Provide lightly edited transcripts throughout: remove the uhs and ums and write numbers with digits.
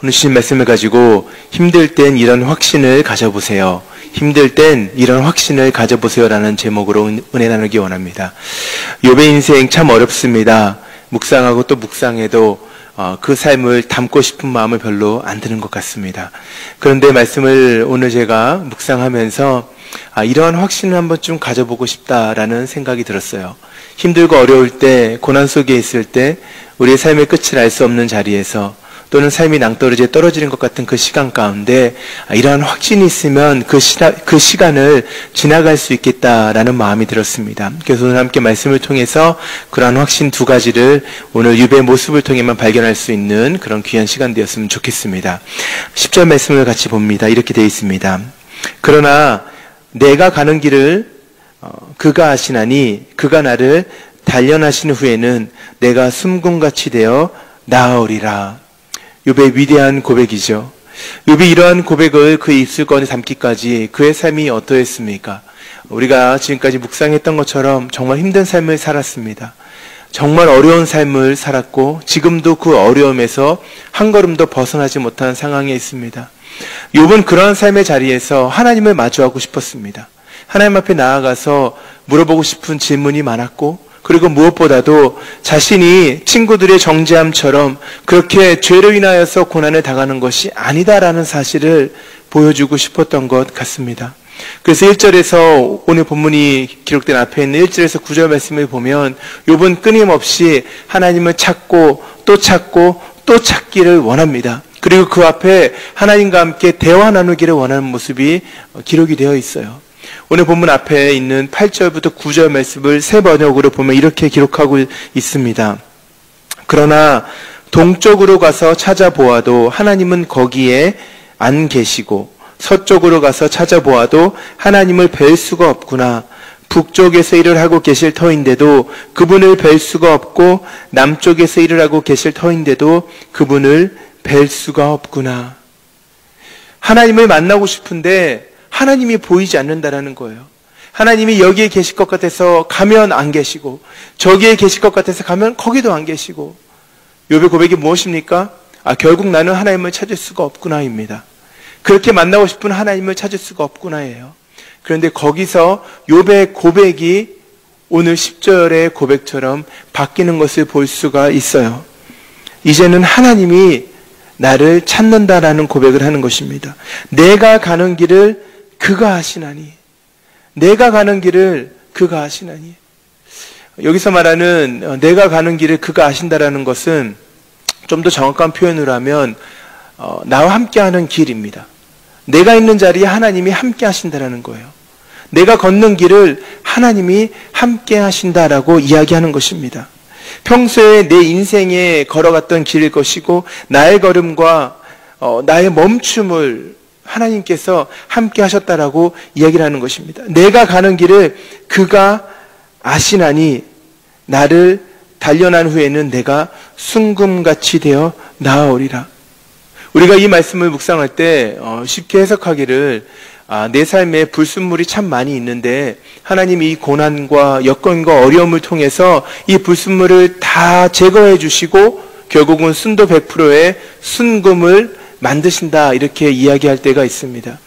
오늘 주신 말씀을 가지고 힘들 땐 이런 확신을 가져보세요. 힘들 땐 이런 확신을 가져보세요라는 제목으로 은혜 나누기 원합니다. 욥의 인생 참 어렵습니다. 묵상하고 또 묵상해도 그 삶을 담고 싶은 마음을 별로 안 드는 것 같습니다. 그런데 말씀을 오늘 제가 묵상하면서 이러한 확신을 한번 좀 가져보고 싶다라는 생각이 들었어요. 힘들고 어려울 때, 고난 속에 있을 때 우리의 삶의 끝을 알 수 없는 자리에서 또는 삶이 낭떠러지에 떨어지는 것 같은 그 시간 가운데 이러한 확신이 있으면 그 시간을 지나갈 수 있겠다라는 마음이 들었습니다. 그래서 오늘 함께 말씀을 통해서 그러한 확신 두 가지를 오늘 욥의 모습을 통해만 발견할 수 있는 그런 귀한 시간 되었으면 좋겠습니다. 10절 말씀을 같이 봅니다. 이렇게 되어 있습니다. 그러나 내가 가는 길을 그가 아시나니 그가 나를 단련하신 후에는 내가 숨금같이 되어 나으리라. 욥의 위대한 고백이죠. 욥이 이러한 고백을 그 입술권에 담기까지 그의 삶이 어떠했습니까? 우리가 지금까지 묵상했던 것처럼 정말 힘든 삶을 살았습니다. 정말 어려운 삶을 살았고 지금도 그 어려움에서 한 걸음도 벗어나지 못한 상황에 있습니다. 욥은 그러한 삶의 자리에서 하나님을 마주하고 싶었습니다. 하나님 앞에 나아가서 물어보고 싶은 질문이 많았고, 그리고 무엇보다도 자신이 친구들의 정죄함처럼 그렇게 죄로 인하여서 고난을 당하는 것이 아니다라는 사실을 보여주고 싶었던 것 같습니다. 그래서 1절에서 오늘 본문이 기록된 앞에 있는 1절에서 9절 말씀을 보면 욥은 끊임없이 하나님을 찾고 또 찾고 또 찾기를 원합니다. 그리고 그 앞에 하나님과 함께 대화 나누기를 원하는 모습이 기록이 되어 있어요. 오늘 본문 앞에 있는 8절부터 9절 말씀을 새 번역으로 보면 이렇게 기록하고 있습니다. 그러나 동쪽으로 가서 찾아보아도 하나님은 거기에 안 계시고 서쪽으로 가서 찾아보아도 하나님을 뵐 수가 없구나. 북쪽에서 일을 하고 계실 터인데도 그분을 뵐 수가 없고 남쪽에서 일을 하고 계실 터인데도 그분을 뵐 수가 없구나. 하나님을 만나고 싶은데 하나님이 보이지 않는다라는 거예요. 하나님이 여기에 계실 것 같아서 가면 안 계시고 저기에 계실 것 같아서 가면 거기도 안 계시고 욥의 고백이 무엇입니까? 결국 나는 하나님을 찾을 수가 없구나입니다. 그렇게 만나고 싶은 하나님을 찾을 수가 없구나예요. 그런데 거기서 욥의 고백이 오늘 10절의 고백처럼 바뀌는 것을 볼 수가 있어요. 이제는 하나님이 나를 찾는다라는 고백을 하는 것입니다. 내가 가는 길을 그가 아시나니. 내가 가는 길을 그가 아시나니. 여기서 말하는 내가 가는 길을 그가 아신다라는 것은 좀 더 정확한 표현으로 하면 나와 함께하는 길입니다. 내가 있는 자리에 하나님이 함께 하신다라는 거예요. 내가 걷는 길을 하나님이 함께 하신다라고 이야기하는 것입니다. 평소에 내 인생에 걸어갔던 길일 것이고 나의 걸음과 나의 멈춤을 하나님께서 함께 하셨다라고 이야기를 하는 것입니다. 내가 가는 길을 그가 아시나니 나를 단련한 후에는 내가 순금같이 되어 나아오리라. 우리가 이 말씀을 묵상할 때 쉽게 해석하기를 내 삶에 불순물이 참 많이 있는데 하나님이 이 고난과 여건과 어려움을 통해서 이 불순물을 다 제거해 주시고 결국은 순도 100%의 순금을 만드신다 이렇게 이야기할 때가 있습니다.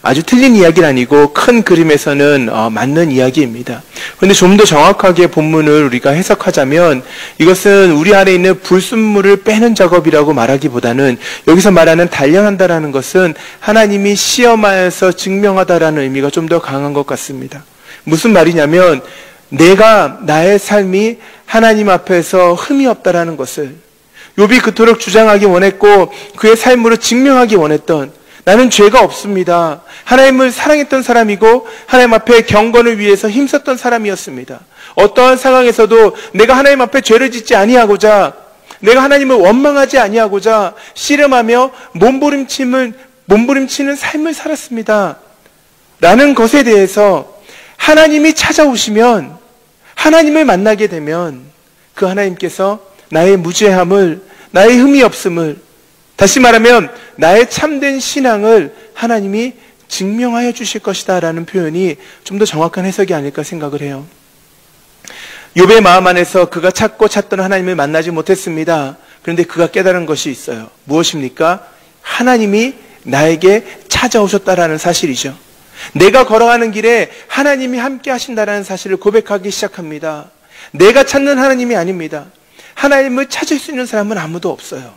아주 틀린 이야기는 아니고 큰 그림에서는 맞는 이야기입니다. 그런데 좀 더 정확하게 본문을 우리가 해석하자면 이것은 우리 안에 있는 불순물을 빼는 작업이라고 말하기보다는 여기서 말하는 단련한다라는 것은 하나님이 시험하여서 증명하다라는 의미가 좀 더 강한 것 같습니다. 무슨 말이냐면 내가 나의 삶이 하나님 앞에서 흠이 없다라는 것을 욥이 그토록 주장하기 원했고 그의 삶으로 증명하기 원했던 나는 죄가 없습니다. 하나님을 사랑했던 사람이고 하나님 앞에 경건을 위해서 힘썼던 사람이었습니다. 어떠한 상황에서도 내가 하나님 앞에 죄를 짓지 아니하고자 내가 하나님을 원망하지 아니하고자 씨름하며 몸부림치는 삶을 살았습니다. 라는 것에 대해서 하나님이 찾아오시면 하나님을 만나게 되면 그 하나님께서 나의 무죄함을 나의 흠이 없음을 다시 말하면 나의 참된 신앙을 하나님이 증명하여 주실 것이다 라는 표현이 좀 더 정확한 해석이 아닐까 생각을 해요. 욥의 마음 안에서 그가 찾고 찾던 하나님을 만나지 못했습니다. 그런데 그가 깨달은 것이 있어요. 무엇입니까? 하나님이 나에게 찾아오셨다라는 사실이죠. 내가 걸어가는 길에 하나님이 함께 하신다라는 사실을 고백하기 시작합니다. 내가 찾는 하나님이 아닙니다. 하나님을 찾을 수 있는 사람은 아무도 없어요.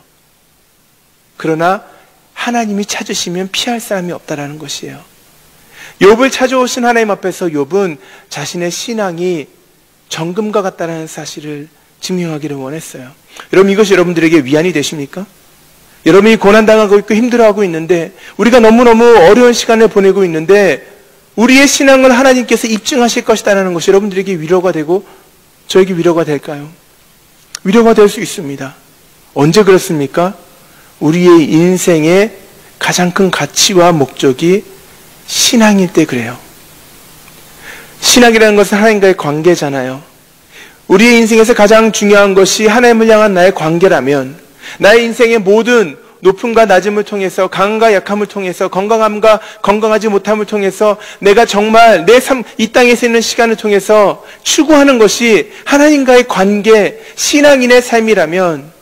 그러나 하나님이 찾으시면 피할 사람이 없다라는 것이에요. 욥을 찾아오신 하나님 앞에서 욥은 자신의 신앙이 정금과 같다라는 사실을 증명하기를 원했어요. 여러분, 이것이 여러분들에게 위안이 되십니까? 여러분이 고난당하고 있고 힘들어하고 있는데, 우리가 너무너무 어려운 시간을 보내고 있는데 우리의 신앙을 하나님께서 입증하실 것이다라는 것이 여러분들에게 위로가 되고 저에게 위로가 될까요? 위로가 될 수 있습니다. 언제 그렇습니까? 우리의 인생의 가장 큰 가치와 목적이 신앙일 때 그래요. 신앙이라는 것은 하나님과의 관계잖아요. 우리의 인생에서 가장 중요한 것이 하나님을 향한 나의 관계라면, 나의 인생의 모든 높음과 낮음을 통해서, 강함과 약함을 통해서, 건강함과 건강하지 못함을 통해서, 내가 정말 내 삶, 이 땅에서 있는 시간을 통해서 추구하는 것이 하나님과의 관계, 신앙인의 삶이라면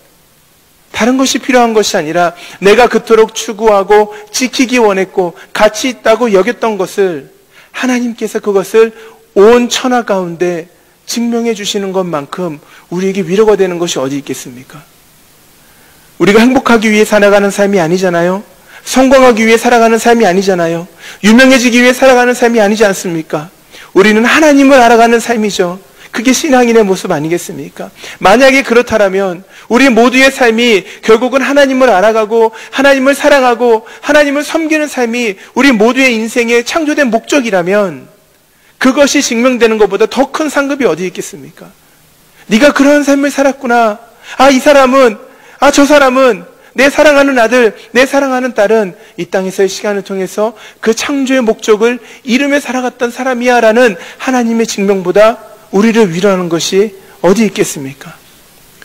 다른 것이 필요한 것이 아니라 내가 그토록 추구하고 지키기 원했고 가치 있다고 여겼던 것을 하나님께서 그것을 온 천하 가운데 증명해 주시는 것만큼 우리에게 위로가 되는 것이 어디 있겠습니까? 우리가 행복하기 위해 살아가는 삶이 아니잖아요. 성공하기 위해 살아가는 삶이 아니잖아요. 유명해지기 위해 살아가는 삶이 아니지 않습니까? 우리는 하나님을 알아가는 삶이죠. 그게 신앙인의 모습 아니겠습니까? 만약에 그렇다면 우리 모두의 삶이 결국은 하나님을 알아가고 하나님을 사랑하고 하나님을 섬기는 삶이 우리 모두의 인생의 창조된 목적이라면 그것이 증명되는 것보다 더 큰 상급이 어디 있겠습니까? 네가 그런 삶을 살았구나. 이 사람은, 저 사람은, 내 사랑하는 아들, 내 사랑하는 딸은 이 땅에서의 시간을 통해서 그 창조의 목적을 이루며 살아갔던 사람이야 라는 하나님의 증명보다 우리를 위로하는 것이 어디 있겠습니까?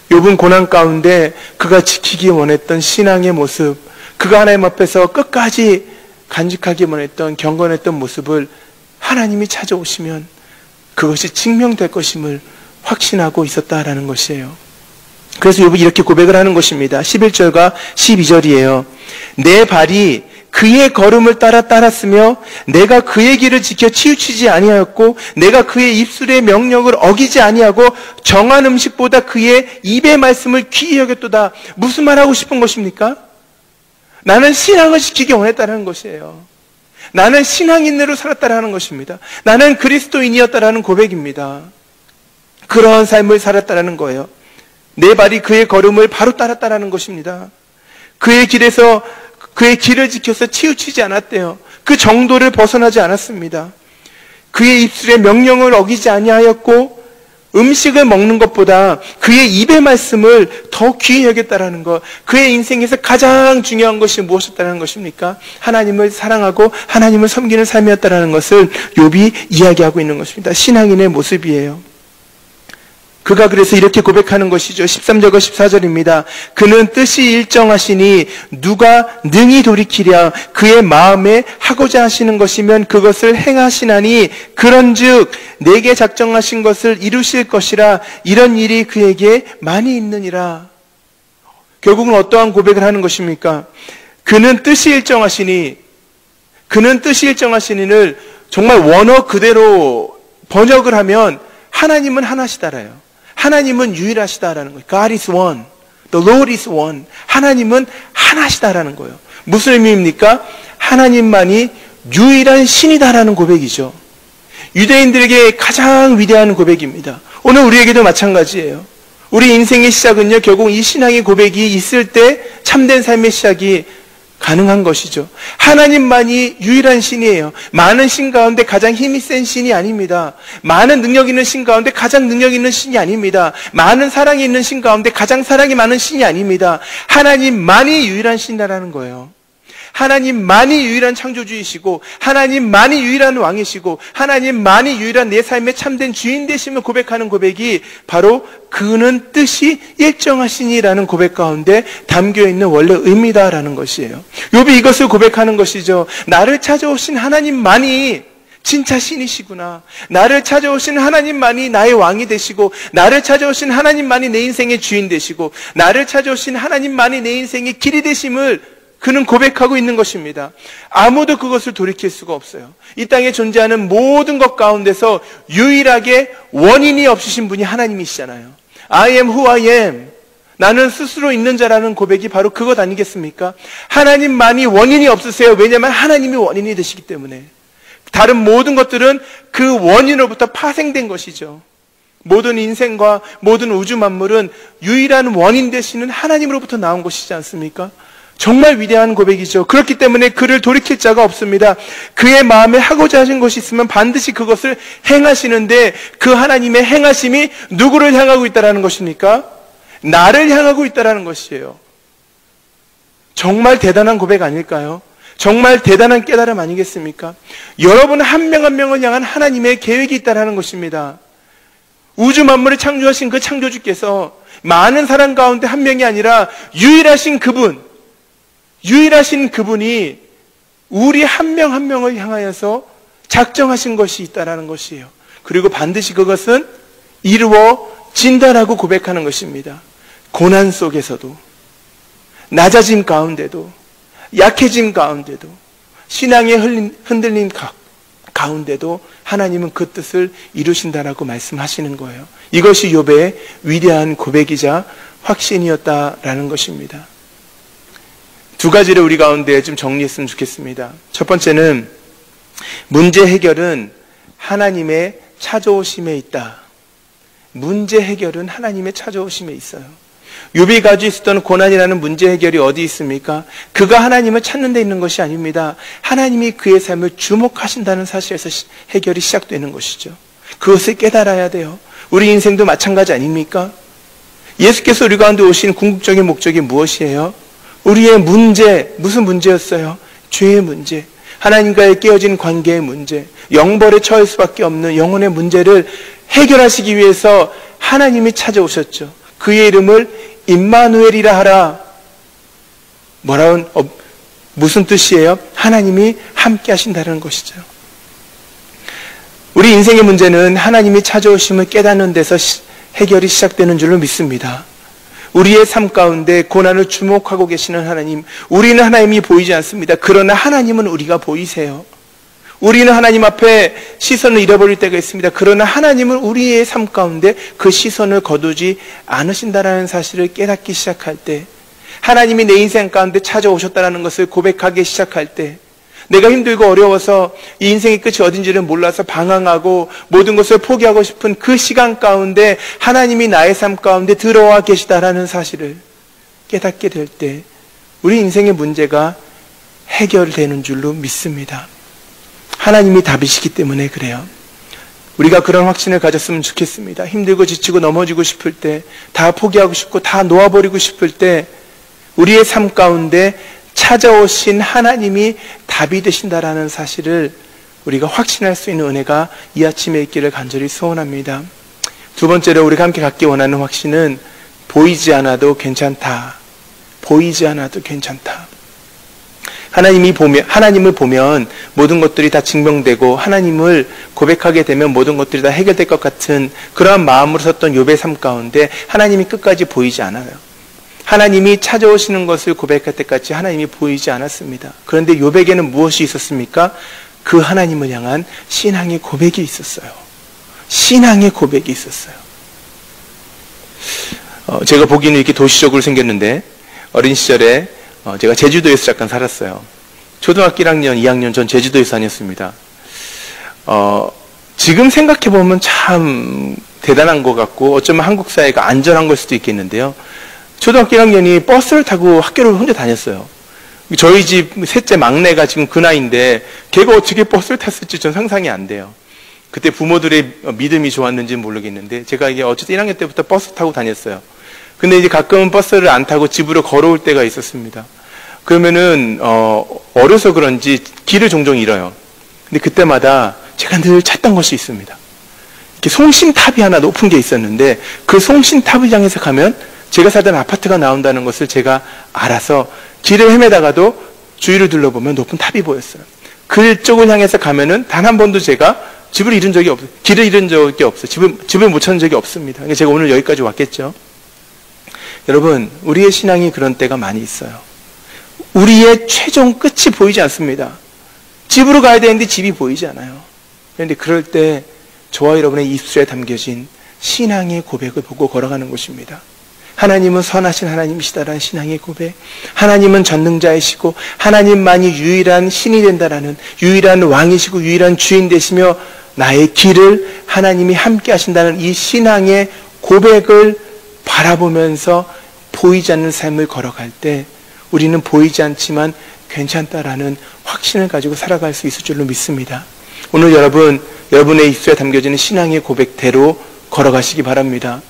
욥은 고난 가운데 그가 지키기 원했던 신앙의 모습, 그가 하나님 앞에서 끝까지 간직하기 원했던 경건했던 모습을 하나님이 찾아오시면 그것이 증명될 것임을 확신하고 있었다라는 것이에요. 그래서 욥이 이렇게 고백을 하는 것입니다. 11절과 12절이에요. 내 발이 그의 걸음을 따랐으며 내가 그의 길을 지켜 치우치지 아니하였고 내가 그의 입술의 명령을 어기지 아니하고 정한 음식보다 그의 입의 말씀을 귀히 여겼도다. 무슨 말하고 싶은 것입니까? 나는 신앙을 지키기 원했다는 것이에요. 나는 신앙인으로 살았다라는 것입니다. 나는 그리스도인이었다라는 고백입니다. 그러한 삶을 살았다라는 거예요. 내 발이 그의 걸음을 바로 따랐다라는 것입니다. 그의 길에서 그의 길을 지켜서 치우치지 않았대요. 그 정도를 벗어나지 않았습니다. 그의 입술의 명령을 어기지 아니하였고 음식을 먹는 것보다 그의 입의 말씀을 더 귀히 여겼다라는 것. 그의 인생에서 가장 중요한 것이 무엇이었다는 것입니까? 하나님을 사랑하고 하나님을 섬기는 삶이었다라는 것을 욥이 이야기하고 있는 것입니다. 신앙인의 모습이에요. 그가 그래서 이렇게 고백하는 것이죠. 13절과 14절입니다. 그는 뜻이 일정하시니 누가 능히 돌이키랴. 그의 마음에 하고자 하시는 것이면 그것을 행하시나니 그런즉 내게 작정하신 것을 이루실 것이라. 이런 일이 그에게 많이 있느니라. 결국은 어떠한 고백을 하는 것입니까? 그는 뜻이 일정하시니, 그는 뜻이 일정하시니를 정말 원어 그대로 번역을 하면 하나님은 하나시다라요. 하나님은 유일하시다라는 거예요. God is one. The Lord is one. 하나님은 하나시다라는 거예요. 무슨 의미입니까? 하나님만이 유일한 신이다라는 고백이죠. 유대인들에게 가장 위대한 고백입니다. 오늘 우리에게도 마찬가지예요. 우리 인생의 시작은요, 결국 이 신앙의 고백이 있을 때 참된 삶의 시작이 가능한 것이죠. 하나님만이 유일한 신이에요. 많은 신 가운데 가장 힘이 센 신이 아닙니다. 많은 능력 있는 신 가운데 가장 능력 있는 신이 아닙니다. 많은 사랑이 있는 신 가운데 가장 사랑이 많은 신이 아닙니다. 하나님만이 유일한 신이라는 거예요. 하나님만이 유일한 창조주이시고 하나님만이 유일한 왕이시고 하나님만이 유일한 내 삶의 참된 주인 되심을 고백하는 고백이 바로 그는 뜻이 일정하시니라는 고백 가운데 담겨있는 원래 의미다라는 것이에요. 욥이 이것을 고백하는 것이죠. 나를 찾아오신 하나님만이 진짜 신이시구나. 나를 찾아오신 하나님만이 나의 왕이 되시고 나를 찾아오신 하나님만이 내 인생의 주인 되시고 나를 찾아오신 하나님만이 내 인생의 길이 되심을 그는 고백하고 있는 것입니다. 아무도 그것을 돌이킬 수가 없어요. 이 땅에 존재하는 모든 것 가운데서 유일하게 원인이 없으신 분이 하나님이시잖아요. I am who I am. 나는 스스로 있는 자라는 고백이 바로 그것 아니겠습니까? 하나님만이 원인이 없으세요. 왜냐하면 하나님이 원인이 되시기 때문에. 다른 모든 것들은 그 원인으로부터 파생된 것이죠. 모든 인생과 모든 우주 만물은 유일한 원인 되시는 하나님으로부터 나온 것이지 않습니까? 정말 위대한 고백이죠. 그렇기 때문에 그를 돌이킬 자가 없습니다. 그의 마음에 하고자 하신 것이 있으면 반드시 그것을 행하시는데 그 하나님의 행하심이 누구를 향하고 있다는 것입니까? 나를 향하고 있다는 것이에요. 정말 대단한 고백 아닐까요? 정말 대단한 깨달음 아니겠습니까? 여러분 한 명 한 명을 향한 하나님의 계획이 있다는 것입니다. 우주 만물을 창조하신 그 창조주께서 많은 사람 가운데 한 명이 아니라 유일하신 그분이 우리 한 명 한 명을 향하여서 작정하신 것이 있다는 것이에요. 그리고 반드시 그것은 이루어진다라고 고백하는 것입니다. 고난 속에서도, 낮아짐 가운데도, 약해짐 가운데도, 신앙의 흔들림 가운데도 하나님은 그 뜻을 이루신다라고 말씀하시는 거예요. 이것이 욥의 위대한 고백이자 확신이었다라는 것입니다. 두 가지를 우리 가운데 좀 정리했으면 좋겠습니다. 첫 번째는 문제 해결은 하나님의 찾아오심에 있다. 문제 해결은 하나님의 찾아오심에 있어요. 욥이 가지고 있었던 고난이라는 문제 해결이 어디 있습니까? 그가 하나님을 찾는 데 있는 것이 아닙니다. 하나님이 그의 삶을 주목하신다는 사실에서 해결이 시작되는 것이죠. 그것을 깨달아야 돼요. 우리 인생도 마찬가지 아닙니까? 예수께서 우리 가운데 오신 궁극적인 목적이 무엇이에요? 우리의 문제, 무슨 문제였어요? 죄의 문제, 하나님과의 깨어진 관계의 문제, 영벌에 처할 수밖에 없는 영혼의 문제를 해결하시기 위해서 하나님이 찾아오셨죠. 그의 이름을 임마누엘이라 하라. 무슨 뜻이에요? 하나님이 함께 하신다는 것이죠. 우리 인생의 문제는 하나님이 찾아오심을 깨닫는 데서 해결이 시작되는 줄로 믿습니다. 우리의 삶 가운데 고난을 주목하고 계시는 하나님, 우리는 하나님이 보이지 않습니다. 그러나 하나님은 우리가 보이세요. 우리는 하나님 앞에 시선을 잃어버릴 때가 있습니다. 그러나 하나님은 우리의 삶 가운데 그 시선을 거두지 않으신다는 사실을 깨닫기 시작할 때, 하나님이 내 인생 가운데 찾아오셨다는 것을 고백하기 시작할 때, 내가 힘들고 어려워서 이 인생의 끝이 어딘지를 몰라서 방황하고 모든 것을 포기하고 싶은 그 시간 가운데 하나님이 나의 삶 가운데 들어와 계시다라는 사실을 깨닫게 될 때 우리 인생의 문제가 해결되는 줄로 믿습니다. 하나님이 답이시기 때문에 그래요. 우리가 그런 확신을 가졌으면 좋겠습니다. 힘들고 지치고 넘어지고 싶을 때, 다 포기하고 싶고 다 놓아버리고 싶을 때 우리의 삶 가운데 찾아오신 하나님이 답이 되신다라는 사실을 우리가 확신할 수 있는 은혜가 이 아침에 있기를 간절히 소원합니다. 두 번째로 우리가 함께 갖기 원하는 확신은 보이지 않아도 괜찮다. 보이지 않아도 괜찮다. 하나님을 보면 모든 것들이 다 증명되고 하나님을 고백하게 되면 모든 것들이 다 해결될 것 같은 그러한 마음으로 섰던 욥의 삶 가운데 하나님이 끝까지 보이지 않아요. 하나님이 찾아오시는 것을 고백할 때까지 하나님이 보이지 않았습니다. 그런데 욥에게는 무엇이 있었습니까? 그 하나님을 향한 신앙의 고백이 있었어요. 신앙의 고백이 있었어요. 제가 보기에는 이렇게 도시적으로 생겼는데 어린 시절에 제가 제주도에서 잠깐 살았어요. 초등학교 1학년, 2학년 전 제주도에서 다녔습니다. 지금 생각해보면 참 대단한 것 같고 어쩌면 한국 사회가 안전한 걸 수도 있겠는데요. 초등학교 1학년이 버스를 타고 학교를 혼자 다녔어요. 저희 집 셋째 막내가 지금 그 나이인데 걔가 어떻게 버스를 탔을지 전 상상이 안 돼요. 그때 부모들의 믿음이 좋았는지는 모르겠는데 제가 이게 어쨌든 1학년 때부터 버스 타고 다녔어요. 근데 이제 가끔은 버스를 안 타고 집으로 걸어올 때가 있었습니다. 그러면은 어려서 그런지 길을 종종 잃어요. 근데 그때마다 제가 늘 찾던 것이 있습니다. 이렇게 송신탑이 하나 높은 게 있었는데 그 송신탑을 향해서 가면 제가 살던 아파트가 나온다는 것을 제가 알아서 길을 헤매다가도 주위를 둘러보면 높은 탑이 보였어요. 그쪽을 향해서 가면은 단 한 번도 제가 집을 잃은 적이 없어요. 길을 잃은 적이 없어요. 집을 못 찾은 적이 없습니다. 그러니까 제가 오늘 여기까지 왔겠죠. 여러분, 우리의 신앙이 그런 때가 많이 있어요. 우리의 최종 끝이 보이지 않습니다. 집으로 가야 되는데 집이 보이지 않아요. 그런데 그럴 때 저와 여러분의 입술에 담겨진 신앙의 고백을 보고 걸어가는 것입니다. 하나님은 선하신 하나님이시다라는 신앙의 고백, 하나님은 전능자이시고 하나님만이 유일한 신이 된다라는, 유일한 왕이시고 유일한 주인 되시며 나의 길을 하나님이 함께 하신다는 이 신앙의 고백을 바라보면서 보이지 않는 삶을 걸어갈 때 우리는 보이지 않지만 괜찮다라는 확신을 가지고 살아갈 수 있을 줄로 믿습니다. 오늘 여러분의 입술에 담겨지는 신앙의 고백대로 걸어가시기 바랍니다.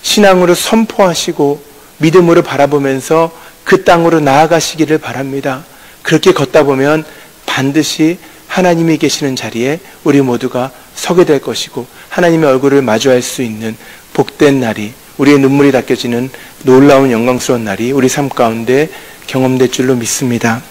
신앙으로 선포하시고 믿음으로 바라보면서 그 땅으로 나아가시기를 바랍니다. 그렇게 걷다 보면 반드시 하나님이 계시는 자리에 우리 모두가 서게 될 것이고 하나님의 얼굴을 마주할 수 있는 복된 날이, 우리의 눈물이 닦여지는 놀라운 영광스러운 날이 우리 삶 가운데 경험될 줄로 믿습니다.